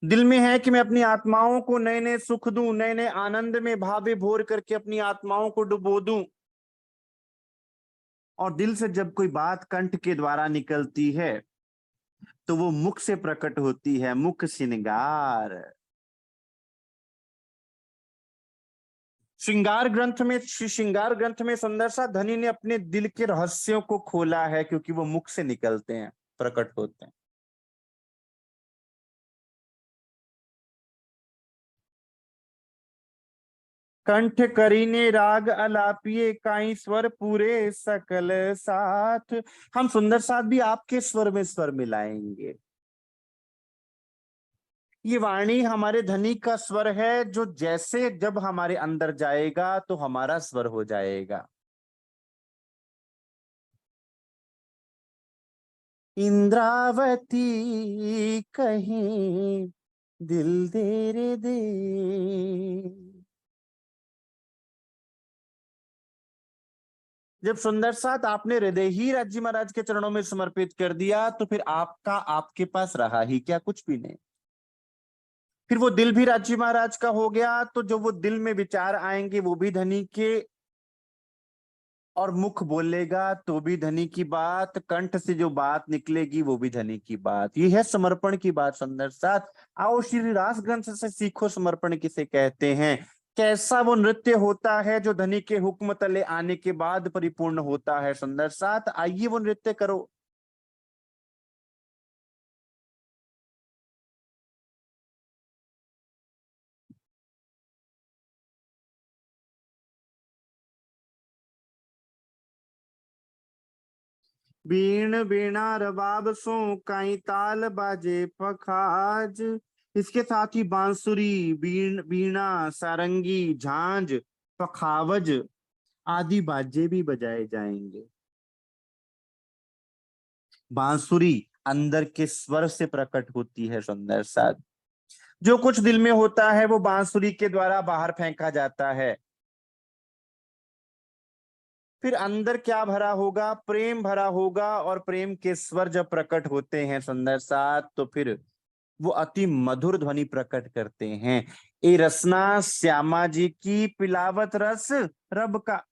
दिल में है कि मैं अपनी आत्माओं को नए नए सुख दूं, नए नए आनंद में भावे भोर करके अपनी आत्माओं को डुबो दूं। और दिल से जब कोई बात कंठ के द्वारा निकलती है तो वो मुख से प्रकट होती है। मुख श्रृंगार। श्रृंगार ग्रंथ में, श्रृंगार ग्रंथ में सुंदर सा धनी ने अपने दिल के रहस्यों को खोला है, क्योंकि वो मुख से निकलते हैं, प्रकट होते हैं। कंठ करीने राग अलापिए, काई स्वर पूरे सकल साथ। हम सुंदर साथ भी आपके स्वर में स्वर मिलाएंगे। ये वाणी हमारे धनी का स्वर है, जो जैसे जब हमारे अंदर जाएगा तो हमारा स्वर हो जाएगा। इंद्रावती कहीं दिल दे रे दे। जब सुंदर साथ आपने हृदय ही राज्य महाराज के चरणों में समर्पित कर दिया तो फिर आपका आपके पास रहा ही क्या? कुछ भी नहीं। फिर वो दिल भी राज्य महाराज का हो गया, तो जो वो दिल में विचार आएंगे वो भी धनी के, और मुख बोलेगा तो भी धनी की बात, कंठ से जो बात निकलेगी वो भी धनी की बात। ये है समर्पण की बात सुंदर साथ। आओ श्री रास ग्रंथ से सीखो समर्पण किसे कहते हैं। कैसा वो नृत्य होता है जो धनी के हुक्म तले आने के बाद परिपूर्ण होता है सुंदर साथ। आइए वो नृत्य करो। बीण बीणा रबाब सो काई ताल बाजे पखाज। इसके साथ ही बांसुरी, बीणा, सारंगी, झांझ, पखावज आदि बाजे भी बजाए जाएंगे। बांसुरी अंदर के स्वर से प्रकट होती है सुंदर साथ। जो कुछ दिल में होता है वो बांसुरी के द्वारा बाहर फेंका जाता है। फिर अंदर क्या भरा होगा? प्रेम भरा होगा, और प्रेम के स्वर जब प्रकट होते हैं सुंदर साथ, तो फिर वो अति मधुर ध्वनि प्रकट करते हैं। ए रसना श्यामा जी की पिलावत रस रब का।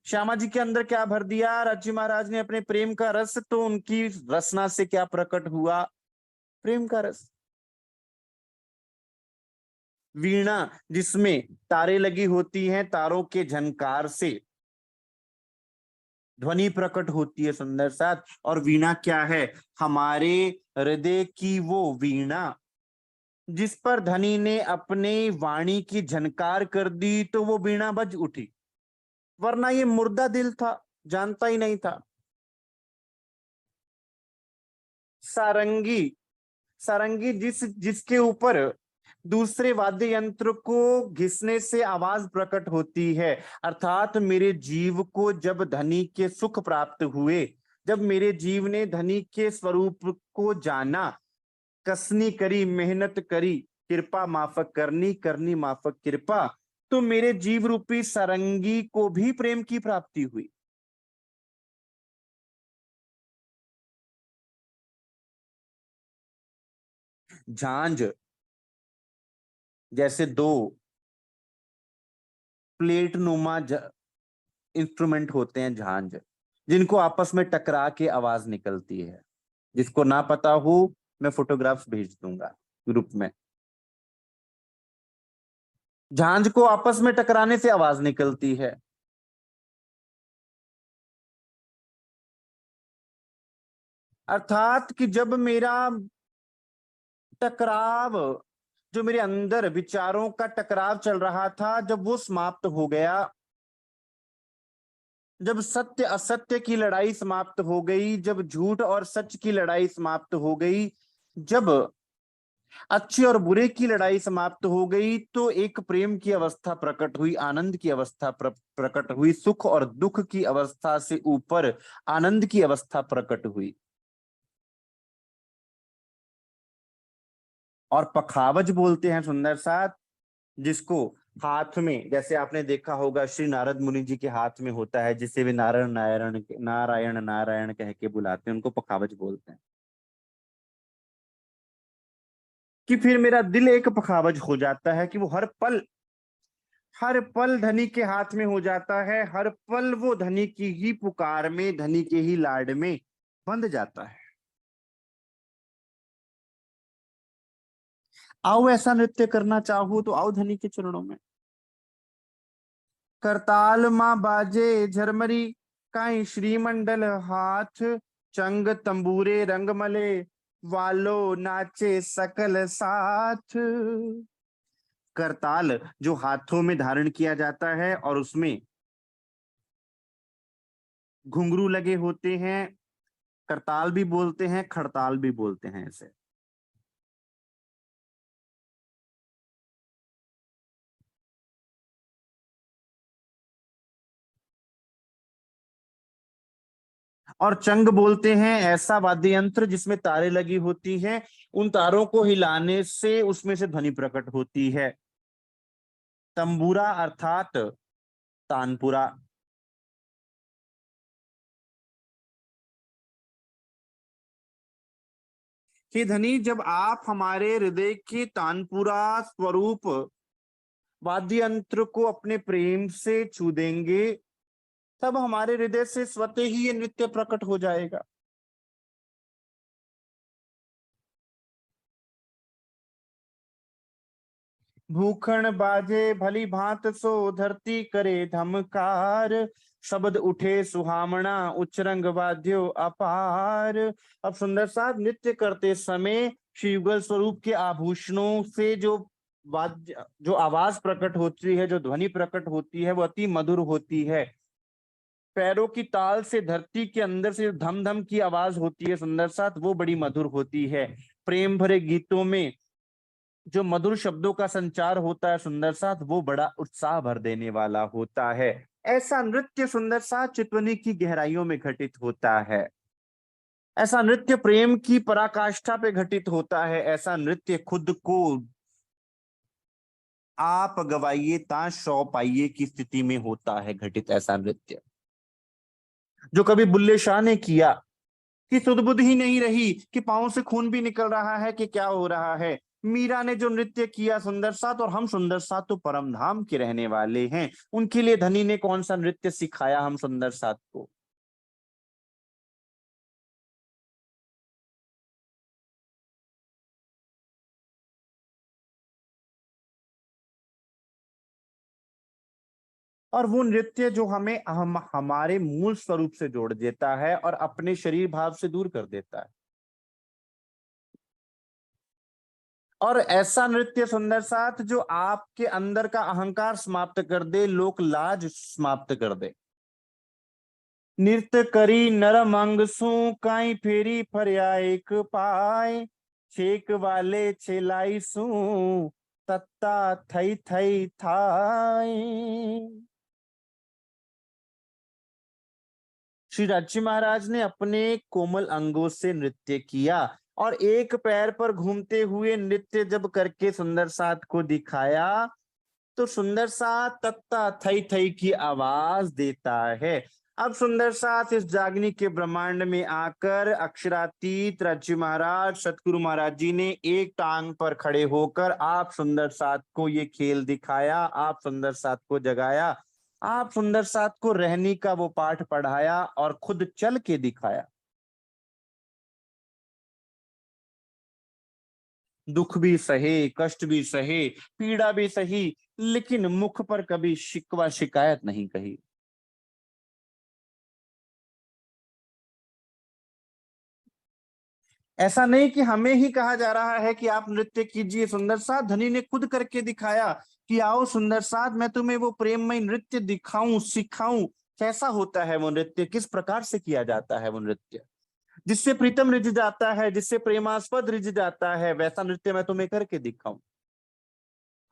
श्यामा जी के अंदर क्या भर दिया राज्य महाराज ने? अपने प्रेम का रस। तो उनकी रसना से क्या प्रकट हुआ? प्रेम का रस। वीणा जिसमें तारे लगी होती हैं, तारों के झनकार से ध्वनि प्रकट होती है सुंदर साथ। और वीणा क्या है? हमारे हृदय की वो वीणा जिस पर धनी ने अपने वाणी की झनकार कर दी तो वो वीणा बज उठी, वरना ये मुर्दा दिल था, जानता ही नहीं था। सारंगी, सारंगी जिसके ऊपर दूसरे वाद्य यंत्र को घिसने से आवाज प्रकट होती है। अर्थात मेरे जीव को जब धनी के सुख प्राप्त हुए, जब मेरे जीव ने धनी के स्वरूप को जाना, कसनी करी, मेहनत करी, कृपा माफक करनी, करनी माफक कृपा, तो मेरे जीव रूपी सारंगी को भी प्रेम की प्राप्ति हुई। झांझ जैसे दो प्लेट नुमा इंस्ट्रूमेंट होते हैं झांझ, जिनको आपस में टकरा के आवाज निकलती है। जिसको ना पता हो मैं फोटोग्राफ्स भेज दूंगा ग्रुप में। झांझ को आपस में टकराने से आवाज निकलती है। अर्थात कि जब मेरा टकराव, जो मेरे अंदर विचारों का टकराव चल रहा था, जब वो समाप्त हो गया, जब सत्य असत्य की लड़ाई समाप्त हो गई, जब झूठ और सच की लड़ाई समाप्त हो गई, जब अच्छे और बुरे की लड़ाई समाप्त हो गई, तो एक प्रेम की अवस्था प्रकट हुई, आनंद की अवस्था प्रकट हुई, सुख और दुख की अवस्था से ऊपर आनंद की अवस्था प्रकट हुई। और पखावज बोलते हैं सुंदर साथ, जिसको हाथ में, जैसे आपने देखा होगा श्री नारद मुनि जी के हाथ में होता है, जिसे वे नारायण नारायण नारायण नारायण कह के बुलाते हैं, उनको पखावज बोलते हैं। कि फिर मेरा दिल एक पखावज हो जाता है कि वो हर पल धनी के हाथ में हो जाता है, हर पल वो धनी की ही पुकार में, धनी के ही लाड में बंध जाता है। आओ ऐसा नृत्य करना चाहो तो आओ धनी के चरणों में। करताल मां बाजे झरमरी, काई श्रीमंडल हाथ, चंग तंबूरे रंगमले, वालो नाचे सकल साथ। करताल जो हाथों में धारण किया जाता है और उसमें घुंघरू लगे होते हैं, करताल भी बोलते हैं, खड़ताल भी बोलते हैं इसे। और चंग बोलते हैं ऐसा वाद्य यंत्र जिसमें तारे लगी होती हैं, उन तारों को हिलाने से उसमें से ध्वनि प्रकट होती है। तंबूरा अर्थात तानपुरा। हे धनी, जब आप हमारे हृदय के तानपुरा स्वरूप वाद्य यंत्र को अपने प्रेम से छू देंगे, तब हमारे हृदय से स्वतः ही ये नृत्य प्रकट हो जाएगा। भूखण बाजे भली भांत सो, धरती करे धमकार, शब्द उठे सुहामणा, उच्च रंग वाद्यो अपार। अब सुंदर साथ नृत्य करते समय श्री युगल स्वरूप के आभूषणों से जो वाद्य, जो आवाज प्रकट होती है, जो ध्वनि प्रकट होती है, वो अति मधुर होती है। पैरों की ताल से धरती के अंदर से जो धम धम की आवाज होती है सुंदर साथ, वो बड़ी मधुर होती है। प्रेम भरे गीतों में जो मधुर शब्दों का संचार होता है सुंदर साथ, वो बड़ा उत्साह भर देने वाला होता है। ऐसा नृत्य सुंदर साथ चितवनी की गहराइयों में घटित होता है। ऐसा नृत्य प्रेम की पराकाष्ठा पे घटित होता है। ऐसा नृत्य खुद को आप गवाइए ता शौ पाइए की स्थिति में होता है घटित। ऐसा नृत्य जो कभी बुल्ले शाह ने किया, कि सुध-बुध ही नहीं रही, कि पांव से खून भी निकल रहा है, कि क्या हो रहा है। मीरा ने जो नृत्य किया सुंदर साथ, और हम सुंदर साथ तो परम धाम के रहने वाले हैं, उनके लिए धनी ने कौन सा नृत्य सिखाया हम सुंदर साथ को। और वो नृत्य जो हमें हम हमारे मूल स्वरूप से जोड़ देता है और अपने शरीर भाव से दूर कर देता है। और ऐसा नृत्य सुंदर साथ जो आपके अंदर का अहंकार समाप्त कर दे, लोक लाज समाप्त कर दे। नृत्य करी नरम अंग सू काई फेरी फरिया एक पाए, छेक वाले छेलाई सू तत्ता थई थई थाई। श्री राजी महाराज ने अपने कोमल अंगों से नृत्य किया और एक पैर पर घूमते हुए नृत्य जब करके सुंदर साथ को दिखाया, तो सुंदर साथ तत्ता थई थई की आवाज देता है। अब सुंदर साथ इस जागनी के ब्रह्मांड में आकर अक्षरातीत राज्य महाराज सतगुरु महाराज जी ने एक टांग पर खड़े होकर आप सुंदर साथ को ये खेल दिखाया, आप सुंदर साथ को जगाया, आप सुंदर साथ को रहनी का वो पाठ पढ़ाया और खुद चल के दिखाया। दुख भी सहे, कष्ट भी सहे, पीड़ा भी सही, लेकिन मुख पर कभी शिकवा शिकायत नहीं कही। ऐसा नहीं कि हमें ही कहा जा रहा है कि आप नृत्य कीजिए सुंदर साथ, धनी ने खुद करके दिखाया कि आओ सुंदर साथ, मैं तुम्हें वो प्रेममय नृत्य दिखाऊं, सिखाऊं। कैसा होता है वो नृत्य, किस प्रकार से किया जाता है वो नृत्य, जिससे प्रीतम रिझ जाता है, जिससे प्रेमास्पद रिझ जाता है, वैसा नृत्य मैं तुम्हें करके दिखाऊं।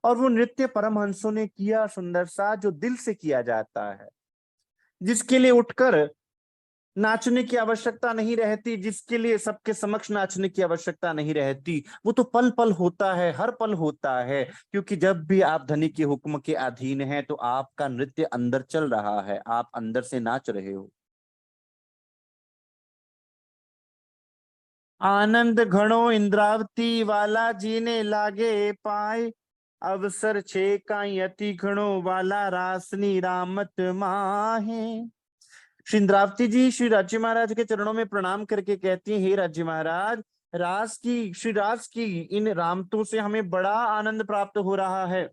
और वो नृत्य परमहंसों ने किया सुंदर सा, जो दिल से किया जाता है, जिसके लिए उठकर नाचने की आवश्यकता नहीं रहती, जिसके लिए सबके समक्ष नाचने की आवश्यकता नहीं रहती। वो तो पल पल होता है, हर पल होता है, क्योंकि जब भी आप धनी के हुक्म के अधीन हैं तो आपका नृत्य अंदर चल रहा है, आप अंदर से नाच रहे हो। आनंद घणो इंद्रावती वाला जी ने लागे पाए, अवसर छे काई अति घणो वाला रासनी रामत माहे। श्री इंद्रावती जी श्री राज्य महाराज के चरणों में प्रणाम करके कहती हैं, हे राज्य महाराज, रास की श्री रास की इन रामतों से हमें बड़ा आनंद प्राप्त हो रहा है।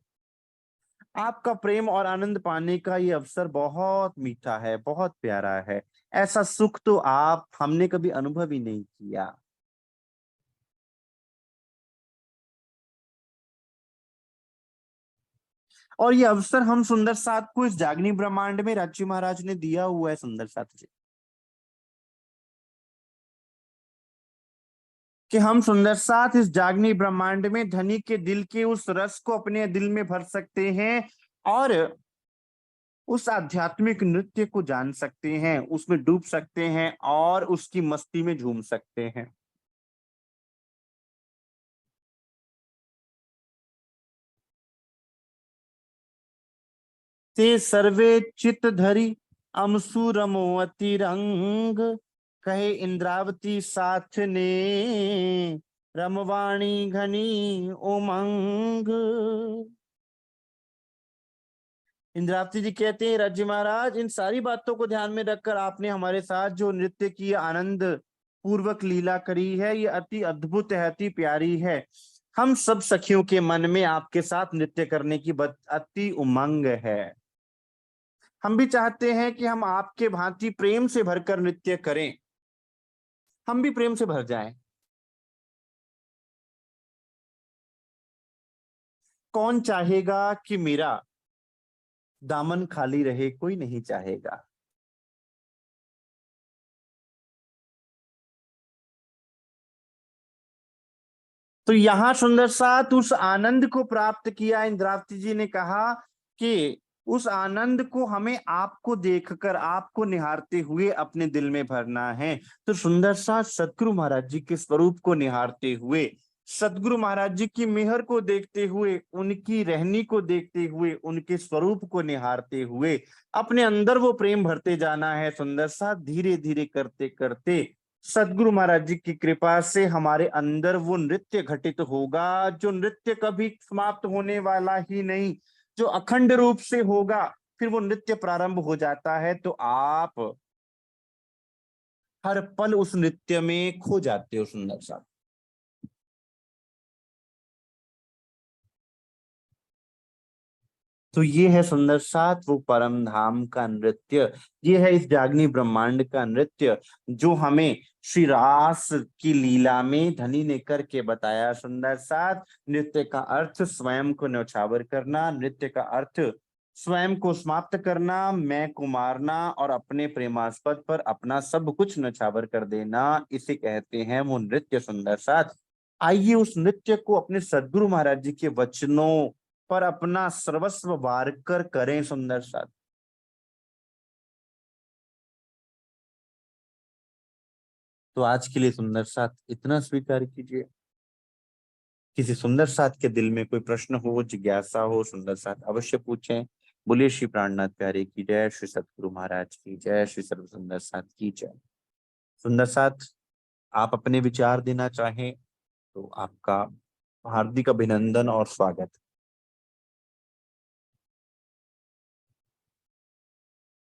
आपका प्रेम और आनंद पाने का ये अवसर बहुत मीठा है, बहुत प्यारा है। ऐसा सुख तो आप हमने कभी अनुभव ही नहीं किया। और ये अवसर हम सुंदर साथ को इस जागनी ब्रह्मांड में राज्य महाराज ने दिया हुआ है सुंदर साथ जी, कि हम सुंदर साथ इस जागनी ब्रह्मांड में धनी के दिल के उस रस को अपने दिल में भर सकते हैं और उस आध्यात्मिक नृत्य को जान सकते हैं, उसमें डूब सकते हैं और उसकी मस्ती में झूम सकते हैं। ते सर्वे चित धरी अमसु रमो अति रंग, कहे इंद्रावती साथ ने रमवाणी घनी उमंग। इंद्रावती जी कहते हैं, राज्य महाराज, इन सारी बातों को ध्यान में रखकर आपने हमारे साथ जो नृत्य की आनंद पूर्वक लीला करी है, ये अति अद्भुत है, अति प्यारी है। हम सब सखियों के मन में आपके साथ नृत्य करने की अति उमंग है। हम भी चाहते हैं कि हम आपके भांति प्रेम से भरकर नृत्य करें, हम भी प्रेम से भर जाएं। कौन चाहेगा कि मेरा दामन खाली रहे, कोई नहीं चाहेगा। तो यहाँ सुंदर साथ उस आनंद को प्राप्त किया। इंद्रावती जी ने कहा कि उस आनंद को हमें आपको देखकर, आपको निहारते हुए अपने दिल में भरना है। तो सुंदर साथ सतगुरु महाराज जी के स्वरूप को निहारते हुए, सतगुरु महाराज जी की मेहर को देखते हुए, उनकी रहनी को देखते हुए, उनके स्वरूप को निहारते हुए अपने अंदर वो प्रेम भरते जाना है। सुंदर साथ धीरे धीरे करते करते सदगुरु महाराज जी की कृपा से हमारे अंदर वो नृत्य घटित होगा, जो नृत्य कभी समाप्त होने वाला ही नहीं, जो अखंड रूप से होगा। फिर वो नृत्य प्रारंभ हो जाता है तो आप हर पल उस नृत्य में खो जाते हो। सुंदर सा तो ये है सुंदर साथ वो परम धाम का नृत्य, ये है इस जागनी ब्रह्मांड का नृत्य, जो हमें श्री रास की लीला में धनी ने करके बताया। सुंदर साथ नृत्य का अर्थ स्वयं को न्यौछावर करना, नृत्य का अर्थ स्वयं को समाप्त करना, मैं को मारना और अपने प्रेमास्पद पर अपना सब कुछ न्यौछावर कर देना, इसे कहते हैं वो नृत्य। सुंदर साथ आइए उस नृत्य को अपने सदगुरु महाराज जी के वचनों पर अपना सर्वस्व वार कर करें। सुंदर साथ तो आज के लिए सुंदर साथ इतना स्वीकार कीजिए। किसी सुंदर साथ के दिल में कोई प्रश्न हो, जिज्ञासा हो, सुंदर साथ अवश्य पूछें। बोलिए श्री प्राणनाथ प्यारे की जय, श्री सतगुरु महाराज की जय, श्री सर्व सुंदर साथ की जय। सुंदर साथ आप अपने विचार देना चाहें तो आपका हार्दिक अभिनंदन और स्वागत।